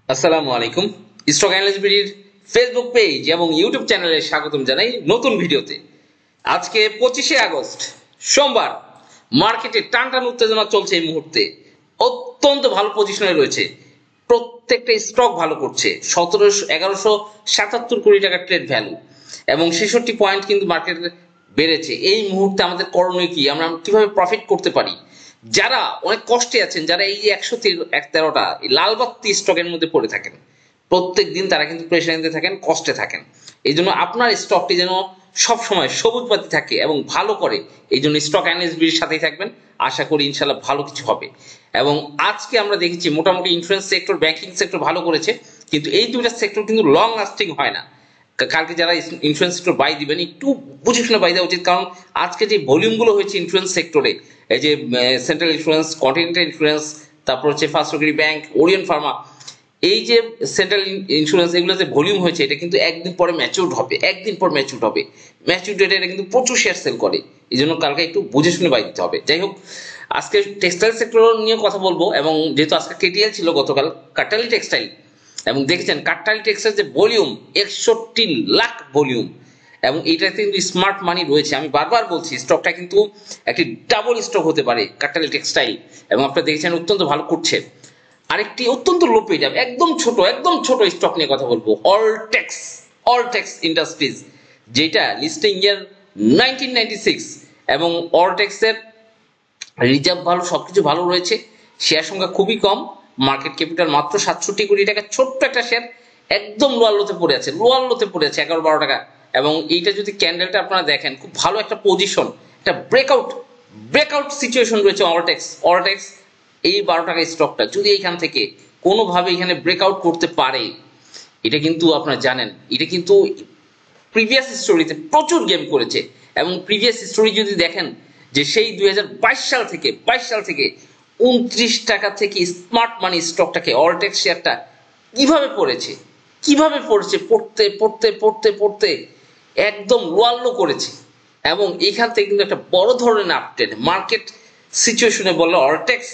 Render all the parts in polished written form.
আসসালামু আলাইকুম। Stock analyst বিডির Facebook page এবং ইউটিউব চ্যানেলে স্বাগতম জানাই নতুন ভিডিওতে। আজকে 25শে আগস্ট সোমবার। মার্কেটে টানটান উত্তেজনা চলছে এই মুহূর্তে। অত্যন্ত ভালো পজিশনে রয়েছে, প্রত্যেকটা স্টক ভালো করছে। 1177 কোটি টাকা ট্রেড ভ্যালু এবং 66 পয়েন্ট কিন্তু মার্কেট বেড়েছে। এই মুহূর্তে আমাদের করণীয় কি, আমরা কিভাবে প্রফিট করতে পারি? যারা অনেক কষ্টে আছেন, যারা এই যে 113টা লাল বাত্তি স্টকের মধ্যে পড়ে থাকেন, প্রত্যেক দিন তারা কিন্তু প্রেশারে থাকেন, কষ্টে থাকেন। এই জন্য আপনার স্টকটি যেন সব সময় সবুজ বাতি থাকে এবং ভালো করে, এই জন্য স্টক অ্যানালিস্টের সাথেই থাকবেন। আশা করি ইনশাল্লাহ ভালো কিছু হবে। এবং আজকে আমরা দেখেছি মোটামুটি ইন্স্যুরেন্স সেক্টর, ব্যাংকিং সেক্টর ভালো করেছে, কিন্তু এই দুইটা সেক্টর কিন্তু লং লাস্টিং হয় না। কালকে যারা ইন্স্যুরেন্স সেক্টর বাই দিবেন একটু বুঝে শুনে বাই দেওয়া উচিত, কারণ আজকে যে ভলিউম গুলো হয়েছে ইন্স্যুরেন্স সেক্টরে, এই যে সেন্ট্রাল ইন্স্যুরেন্স, কন্টিনেন্টাল ইন্স্যুরেন্স, তারপর হচ্ছে ফার্স্ট সরকারি ব্যাংক, ওরিয়েন্ট ফার্মা, এই যে সেন্ট্রাল ইন্স্যুরেন্স, এগুলো যে ভলিউম হয়েছে এটা কিন্তু একদিন পরে ম্যাচিউরড হবে, একদিন পর ম্যাচিউরড হবে। ম্যাচিউরড ডেটে এটা কিন্তু প্রচুর শেয়ার সেল করে, এই জন্য কালকে একটু বুঝে শুনে বাই দিতে হবে। যাই হোক, আজকে টেক্সটাইল সেক্টর নিয়ে কথা বলবো, এবং যেহেতু আজকে কেটিএল ছিল গতকাল, কাটালি টেক্সটাইল, এবং দেখেছেন কাটালি টেক্সটাইল যে ভলিউম 61 লাখ ভলিউম, এবং এইটাতে কিন্তু স্মার্ট মানি রয়েছে। আমি বারবার বলছি স্টকটা কিন্তু একটি ডাবল স্টক হতে পারে কাটালি টেক্সটাইল, এবং আপনারা দেখেছেন অত্যন্ত ভালো করছে। আরেকটি অত্যন্ত লো পেজ, একদম ছোট স্টক নিয়ে কথা বলবো, অলটেক্স ইন্ডাস্ট্রিজ, যেটা লিস্টিং ইয়ার 1996, এবং অলটেক্স এর রিজার্ভ ভালো, সবকিছু ভালো রয়েছে। শেয়ার সংখ্যা খুবই কম, মার্কেট ক্যাপিটাল মাত্র 67 কোটি টাকা। ছোট্ট একটা শেয়ার, একদম লোয়ার লোতে পড়ে আছে, 11-12 টাকা। এবং এইটা যদি ক্যান্ডেলটা আপনারা দেখেন, খুব ভালো একটা পজিশন, একটা ব্রেকআউট সিচুয়েশন রয়েছে অলটেক্স। এই 12 টাকা স্টকটা যদি এইখান থেকে কোনোভাবে এখানে ব্রেকআউট করতে পারে, এটা কিন্তু আপনারা জানেন, এটা কিন্তু প্রিভিয়াস স্টোরিতে প্রচুর গেম করেছে। এবং প্রিভিয়াস স্টোরি যদি দেখেন, যে সেই 2022 সাল থেকে 29 টাকা থেকে স্মার্ট মানি স্টকটাকে, অলটেক্স শেয়ারটা কিভাবে পড়েছে পড়তে একদম লোয়াল্লো করেছে। এবং এইখান থেকে কিন্তু একটা বড় ধরনের আপট্রেন্ড মার্কেট সিচুয়েশনে বললে অলটেক্স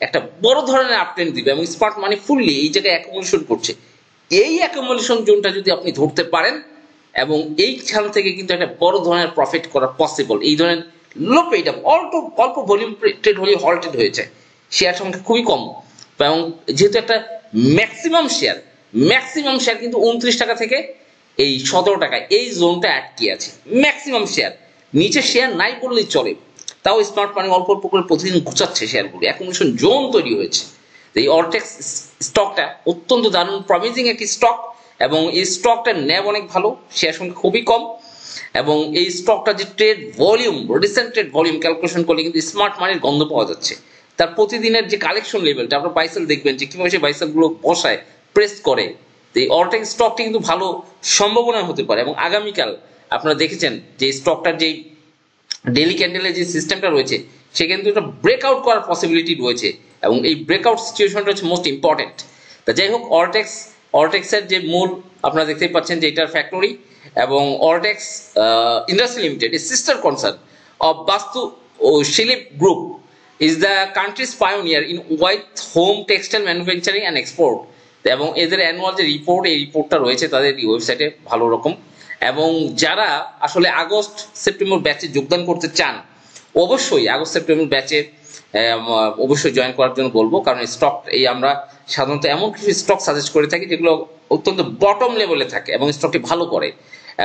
একটা বড় ধরনের আপট্রেন্ড দিবে, এবং স্মার্ট মানি ফুললি এই জায়গায় অ্যাকুমুলেশন করছে। এই অ্যাকুমুলেশন জোনটা যদি আপনি ধরতে পারেন, এবং এইখান থেকে কিন্তু একটা বড় ধরনের প্রফিট করা পসিবল। এই ধরনের লো পেইড আপ, অল্প ভলিউম ট্রেড হলে হল্টেড হয়ে যায়, শেয়ার সংখ্যা খুবই কম। এবং যেহেতু একটা ম্যাক্সিমাম শেয়ার কিন্তু 29 টাকা থেকে এই 17 টাকা, এই জোনটা আটকে আছে। ম্যাক্সিমাম শেয়ার, নিচে শেয়ার নাই বললেই চলে। তাও স্মার্ট মানি অল্প করে প্রতিদিন ঘুচাচ্ছে শেয়ারগুলো, অ্যাকুমুলেশন জোন তৈরি হয়েছে। এই অলটেক্স স্টকটা অত্যন্ত দারুণ প্রমিজিং একটি স্টক, এবং এই স্টকটার ন্যাব অনেক ভালো, শেয়ার সংখ্যা খুবই কম। এবং এই স্টকটা যে রিসেন্ট ট্রেড ভলিউম ক্যালকুলেশন করলে কিন্তু স্মার্ট মানির গন্ধ পাওয়া যাচ্ছে। তার প্রতিদিনের যে কালেকশন লেভেলটা, আপনার বাইসেল দেখবেন যে কিভাবে সেই বাইসেল গুলো বসায়, প্রেস করে। এই অলটেক্স স্টকটি কিন্তু ভালো সম্ভাবনা হতে পারে। এবং আগামীকাল আপনারা দেখেছেন যে স্টকটার যেই ডেইলি ক্যান্ডেলের যে সিস্টেমটা রয়েছে, সেখানে কিন্তু একটা ব্রেকআউট করার পসিবিলিটি রয়েছে, এবং এই ব্রেকআউট সিচুয়েশনটা হচ্ছে মোস্ট ইম্পর্টেন্ট। তা যাই হোক, অলটেক্সের যে মূল আপনারা দেখতেই পাচ্ছেন যে এটার ফ্যাক্টরি, এবং Alltex industry limited, a sister concern of Bastu ও Shilpa group, is the country's pioneer in white home textile manufacturing and export. এবং এদের অ্যানুয়াল যে রিপোর্ট, এই রিপোর্টটা রয়েছে তাদের ওয়েবসাইটে ভালো রকম। এবং যারা আসলে আগস্ট সেপ্টেম্বর ব্যাচে যোগদান করতে চান, অবশ্যই আগস্ট সেপ্টেম্বর ব্যাচে অবশ্যই জয়েন করার জন্য বলবো, কারণ স্টক আমরা সাধারণত এমন কিছু স্টক সাজেস্ট করে থাকি যেগুলো অত্যন্ত বটম লেভেলে থাকে এবং স্টকটি ভালো করে।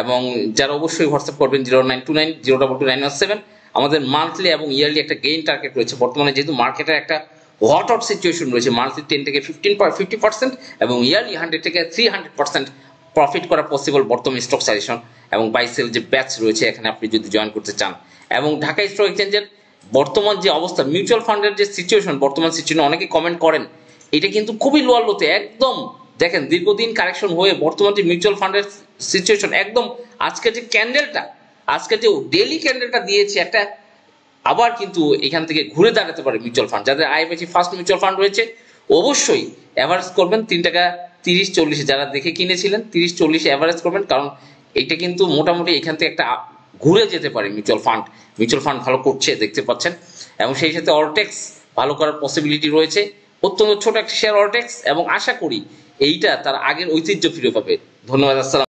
এবং যারা অবশ্যই হোয়াটসঅ্যাপ করবেন 0929022917। আমাদের মান্থলি এবং ইয়ারলি একটা গেইন টার্গেট রয়েছে। বর্তমানে যেহেতু মার্কেটের একটা হট সিচুয়েশন রয়েছে, মান্থলি 10 থেকে 50% এবং ইয়ারলি 100 থেকে 300% প্রফিট করা পসিবল বর্তমান স্টক সাজেশন এবং বাইসেল যে ব্যাচ রয়েছে, এখানে আপনি যদি জয়েন করতে চান। এবং ঢাকা স্টক এক্সচেঞ্জের বর্তমান যে অবস্থা, মিউচুয়াল ফান্ডের যে সিচুয়েশন, বর্তমান সিচুয়েশন অনেকে কমেন্ট করেন, এটা কিন্তু খুবই লোয়ার লোতে একদম। দেখেন দীর্ঘদিন কারেকশন হয়ে বর্তমান যে মিউচুয়াল ফান্ডের সিচুয়েশন, একদম আজকে যে ডেইলি ক্যান্ডেলটা দিয়েছে একটা, আবার কিন্তু এখান থেকে ঘুরে দাঁড়াতে পারে মিউচুয়াল ফান্ড। যাদের আইএফআইসি ফার্স্ট মিউচুয়াল ফান্ড রয়েছে, অবশ্যই এভারেজ করবেন 3 টাকা 30-40, যারা দেখে কিনেছিলেন 30-40 এভারেজ করবেন, কারণ এটা কিন্তু মোটামুটি এখান থেকে একটা ঘুরে যেতে পারে মিউচুয়াল ফান্ড ভালো করছে দেখতে পাচ্ছেন। এবং সেই সাথে অলটেক্স ভালো করার পসিবিলিটি রয়েছে। অত্যন্ত ছোট একটা শেয়ার অর্টেক্স, এবং আশা করি এইটা তার আগের ঐতিহ্য ফিরে পাবে। ধন্যবাদ, আসসালাম।